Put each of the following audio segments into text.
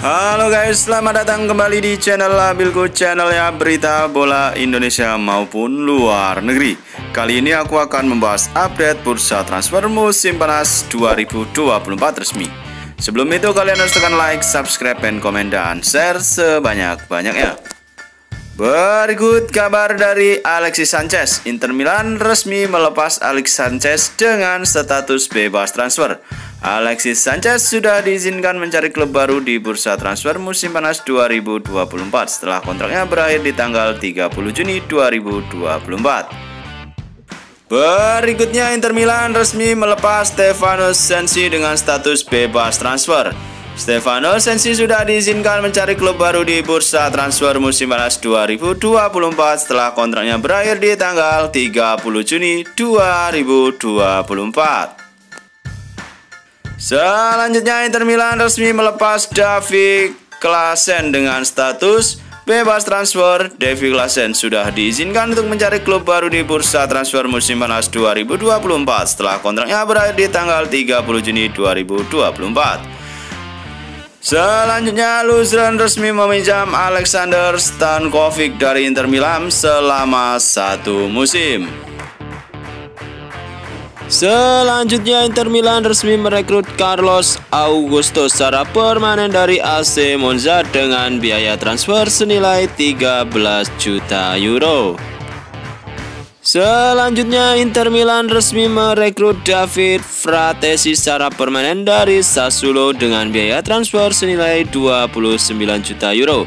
Halo guys, selamat datang kembali di channel Labilku, channelnya berita bola Indonesia maupun luar negeri. Kali ini aku akan membahas update bursa transfer musim panas 2024 resmi. Sebelum itu kalian harus tekan like, subscribe, dan komen, dan share sebanyak-banyaknya. Berikut kabar dari Alexis Sanchez. Inter Milan resmi melepas Alexis Sanchez dengan status bebas transfer. Alexis Sanchez sudah diizinkan mencari klub baru di bursa transfer musim panas 2024 setelah kontraknya berakhir di tanggal 30 Juni 2024. Berikutnya, Inter Milan resmi melepas Stefano Sensi dengan status bebas transfer. Stefano Sensi sudah diizinkan mencari klub baru di bursa transfer musim panas 2024 setelah kontraknya berakhir di tanggal 30 Juni 2024. Selanjutnya, Inter Milan resmi melepas Davy Klaassen dengan status bebas transfer. Davy Klaassen sudah diizinkan untuk mencari klub baru di bursa transfer musim panas 2024 setelah kontraknya berakhir di tanggal 30 Juni 2024. Selanjutnya, Luzern resmi meminjam Alexander Stankovic dari Inter Milan selama 1 musim. Selanjutnya, Inter Milan resmi merekrut Carlos Augusto secara permanen dari AC Monza dengan biaya transfer senilai 13 juta euro. Selanjutnya, Inter Milan resmi merekrut David Fratesi secara permanen dari Sassuolo dengan biaya transfer senilai 29 juta euro.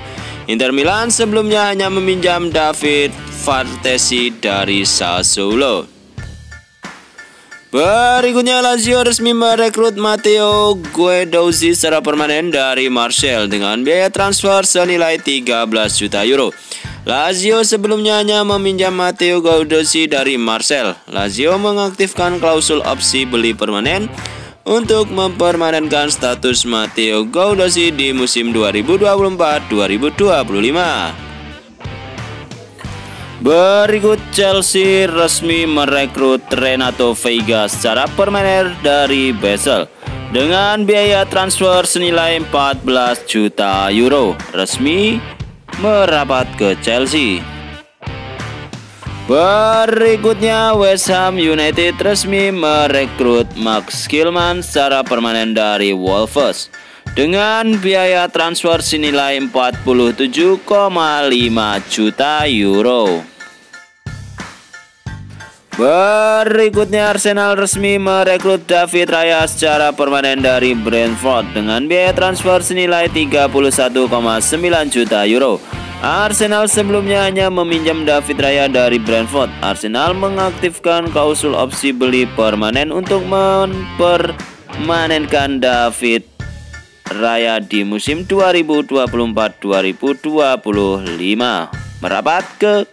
Inter Milan sebelumnya hanya meminjam David Fratesi dari Sassuolo. Berikutnya, Lazio resmi merekrut Matteo Guendouzi secara permanen dari Marseille dengan biaya transfer senilai 13 juta euro. Lazio sebelumnya hanya meminjam Matteo Guendouzi dari Marseille. Lazio mengaktifkan klausul opsi beli permanen untuk mempermanenkan status Matteo Guendouzi di musim 2024-2025. Berikut, Chelsea resmi merekrut Renato Veiga secara permanen dari Basel dengan biaya transfer senilai 14 juta euro. Resmi merapat ke Chelsea. Berikutnya, West Ham United resmi merekrut Max Kilman secara permanen dari Wolves dengan biaya transfer senilai 47,5 juta euro. Berikutnya, Arsenal resmi merekrut David Raya secara permanen dari Brentford dengan biaya transfer senilai 31,9 juta euro. Arsenal sebelumnya hanya meminjam David Raya dari Brentford. Arsenal mengaktifkan klausul opsi beli permanen untuk mempermanenkan David Raya di musim 2024-2025, merapat ke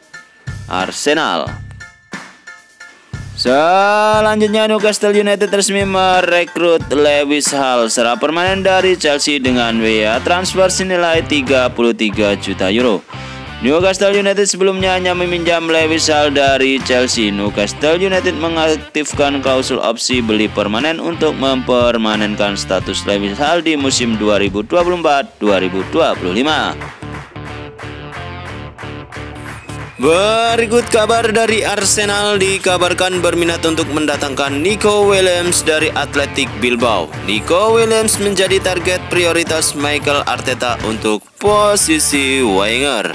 Arsenal. Selanjutnya, Newcastle United resmi merekrut Lewis Hall secara permanen dari Chelsea dengan biaya transfer senilai 33 juta euro. Newcastle United sebelumnya hanya meminjam Lewis Hall dari Chelsea. Newcastle United mengaktifkan klausul opsi beli permanen untuk mempermanenkan status Lewis Hall di musim 2024-2025. Berikut kabar dari Arsenal, dikabarkan berminat untuk mendatangkan Nico Williams dari Athletic Bilbao. Nico Williams menjadi target prioritas Mikel Arteta untuk posisi winger.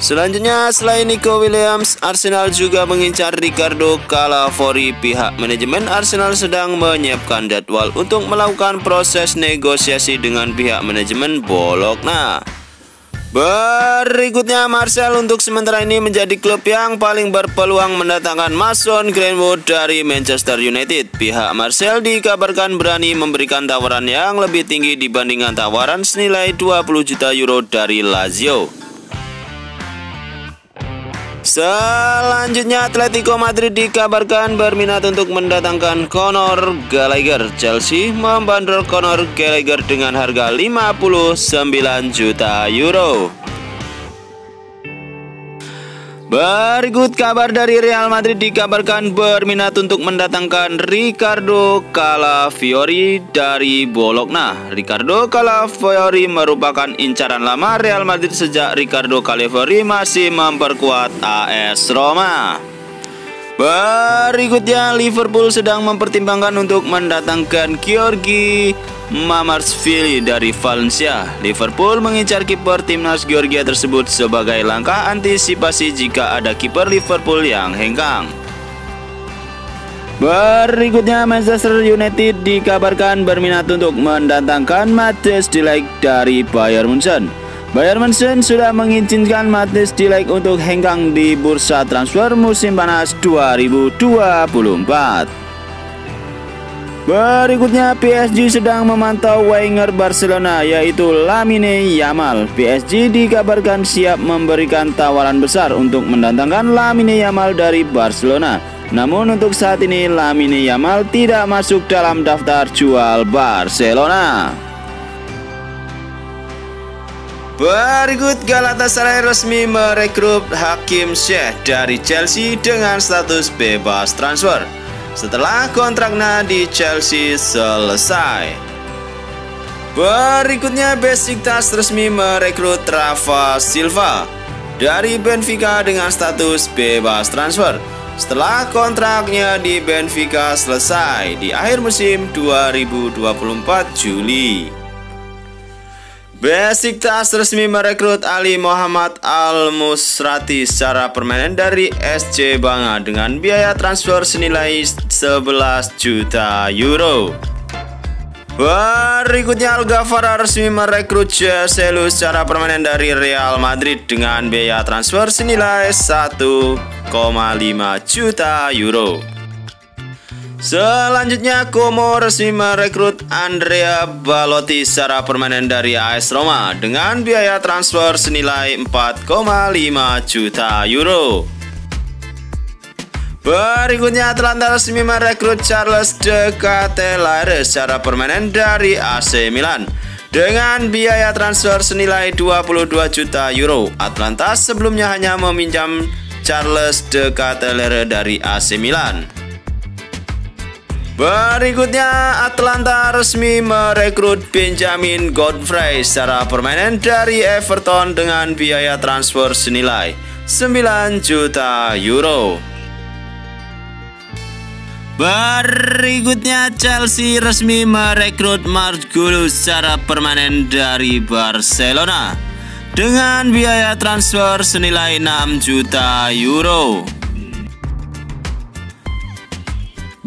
Selanjutnya, selain Nico Williams, Arsenal juga mengincar Ricardo Calafori. Pihak manajemen Arsenal sedang menyiapkan jadwal untuk melakukan proses negosiasi dengan pihak manajemen Bologna. Berikutnya, Marseille untuk sementara ini menjadi klub yang paling berpeluang mendatangkan Mason Greenwood dari Manchester United. Pihak Marseille dikabarkan berani memberikan tawaran yang lebih tinggi dibandingkan tawaran senilai 20 juta euro dari Lazio. Selanjutnya, Atletico Madrid dikabarkan berminat untuk mendatangkan Conor Gallagher. Chelsea membandrol Conor Gallagher dengan harga 59 juta euro. Berikut kabar dari Real Madrid, dikabarkan berminat untuk mendatangkan Ricardo Calafiori dari Bologna. Ricardo Calafiori merupakan incaran lama Real Madrid sejak Ricardo Calafiori masih memperkuat AS Roma. Berikutnya, Liverpool sedang mempertimbangkan untuk mendatangkan Giorgi Mamarsvili dari Valencia. Liverpool mengincar kiper timnas Georgia tersebut sebagai langkah antisipasi jika ada kiper Liverpool yang hengkang. Berikutnya, Manchester United dikabarkan berminat untuk mendatangkan Matthijs de Ligt dari Bayern Munchen. Bayern Munchen sudah mengizinkan Matthijs de Ligt untuk hengkang di bursa transfer musim panas 2024. Berikutnya, PSG sedang memantau winger Barcelona yaitu Lamine Yamal. PSG dikabarkan siap memberikan tawaran besar untuk mendatangkan Lamine Yamal dari Barcelona. Namun untuk saat ini Lamine Yamal tidak masuk dalam daftar jual Barcelona. Berikut, Galatasaray resmi merekrut Hakim Ziyech dari Chelsea dengan status bebas transfer setelah kontraknya di Chelsea selesai. Berikutnya, Besiktas resmi merekrut Rafa Silva dari Benfica dengan status bebas transfer setelah kontraknya di Benfica selesai di akhir musim 2024 Juli. Besiktas resmi merekrut Ali Mohamed Al-Musrati secara permanen dari SC Banga dengan biaya transfer senilai 11 juta euro. Berikutnya, Algafara resmi merekrut Joselu secara permanen dari Real Madrid dengan biaya transfer senilai 1,5 juta euro. Selanjutnya, Como resmi merekrut Andrea Belotti secara permanen dari AS Roma dengan biaya transfer senilai 4,5 juta euro. Berikutnya, Atalanta resmi merekrut Charles de Ketelaere secara permanen dari AC Milan dengan biaya transfer senilai 22 juta euro. Atalanta sebelumnya hanya meminjam Charles de Ketelaere dari AC Milan. Berikutnya, Atalanta resmi merekrut Benjamin Godfrey secara permanen dari Everton dengan biaya transfer senilai 9 juta euro. Berikutnya, Chelsea resmi merekrut Margulis secara permanen dari Barcelona dengan biaya transfer senilai 6 juta euro.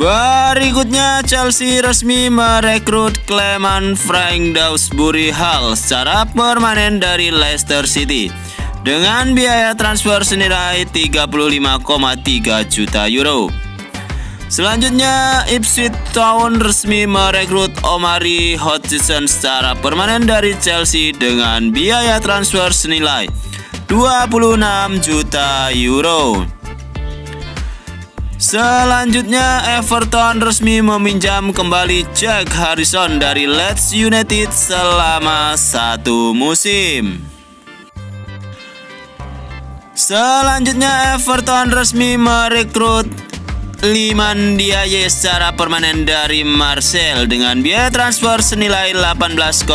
Berikutnya, Chelsea resmi merekrut Clement Frank Dewsbury Hall secara permanen dari Leicester City dengan biaya transfer senilai 35,3 juta euro. Selanjutnya, Ipswich Town resmi merekrut Omari Hodgson secara permanen dari Chelsea dengan biaya transfer senilai 26 juta euro. Selanjutnya, Everton resmi meminjam kembali Jack Harrison dari Leeds United selama 1 musim. Selanjutnya, Everton resmi merekrut Liman Diaye secara permanen dari Marseille dengan biaya transfer senilai 18,5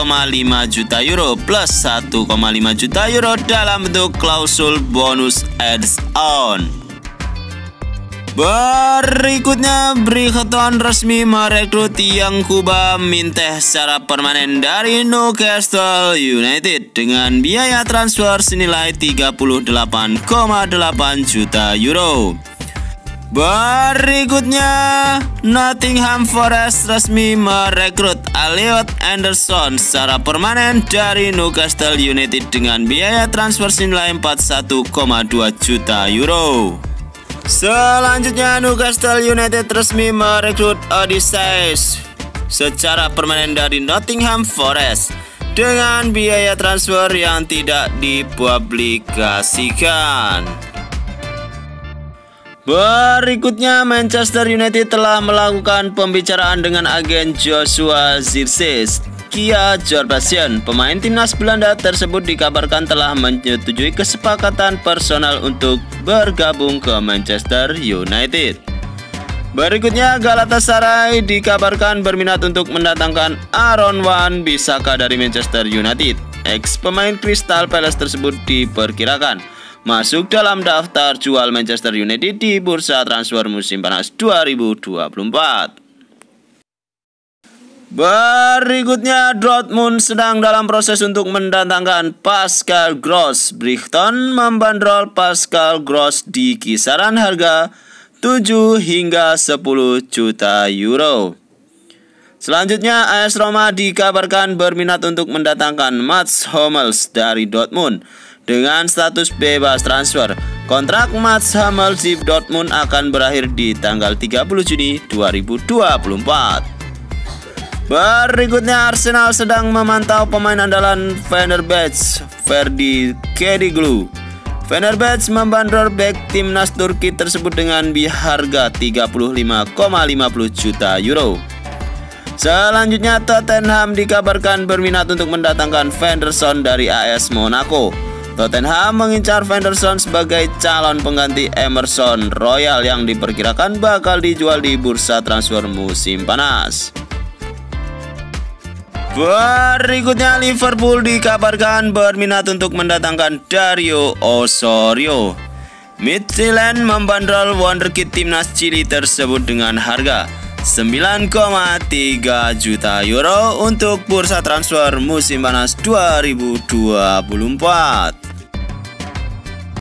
juta euro plus 1,5 juta euro dalam bentuk klausul bonus add-on. Berikutnya, Brighton resmi merekrut Yankuba Minteh secara permanen dari Newcastle United dengan biaya transfer senilai 38,8 juta euro. Berikutnya, Nottingham Forest resmi merekrut Elliot Anderson secara permanen dari Newcastle United dengan biaya transfer senilai 41,2 juta euro. Selanjutnya, Newcastle United resmi merekrut Odysseus secara permanen dari Nottingham Forest dengan biaya transfer yang tidak dipublikasikan. Berikutnya, Manchester United telah melakukan pembicaraan dengan agen Joshua Zirkzee Kia Jorbasian, pemain timnas Belanda tersebut dikabarkan telah menyetujui kesepakatan personal untuk bergabung ke Manchester United. Berikutnya, Galatasaray dikabarkan berminat untuk mendatangkan Aaron Wan-Bissaka dari Manchester United. Ex pemain Crystal Palace tersebut diperkirakan masuk dalam daftar jual Manchester United di bursa transfer musim panas 2024. Berikutnya, Dortmund sedang dalam proses untuk mendatangkan Pascal Gross. Brighton membandrol Pascal Gross di kisaran harga 7 hingga 10 juta euro. Selanjutnya, AS Roma dikabarkan berminat untuk mendatangkan Mats Hummels dari Dortmund dengan status bebas transfer. Kontrak Mats Hummels di Dortmund akan berakhir di tanggal 30 Juni 2024. Berikutnya, Arsenal sedang memantau pemain andalan Fenerbahce, Ferdi Kadıoğlu. Fenerbahce membandrol bek timnas Turki tersebut dengan harga 35,50 juta euro. Selanjutnya, Tottenham dikabarkan berminat untuk mendatangkan Henderson dari AS Monaco. Tottenham mengincar Henderson sebagai calon pengganti Emerson Royal yang diperkirakan bakal dijual di bursa transfer musim panas. Berikutnya, Liverpool dikabarkan berminat untuk mendatangkan Dario Osorio. Midtjylland membandrol wonderkid timnas Chili tersebut dengan harga 9,3 juta euro untuk bursa transfer musim panas 2024.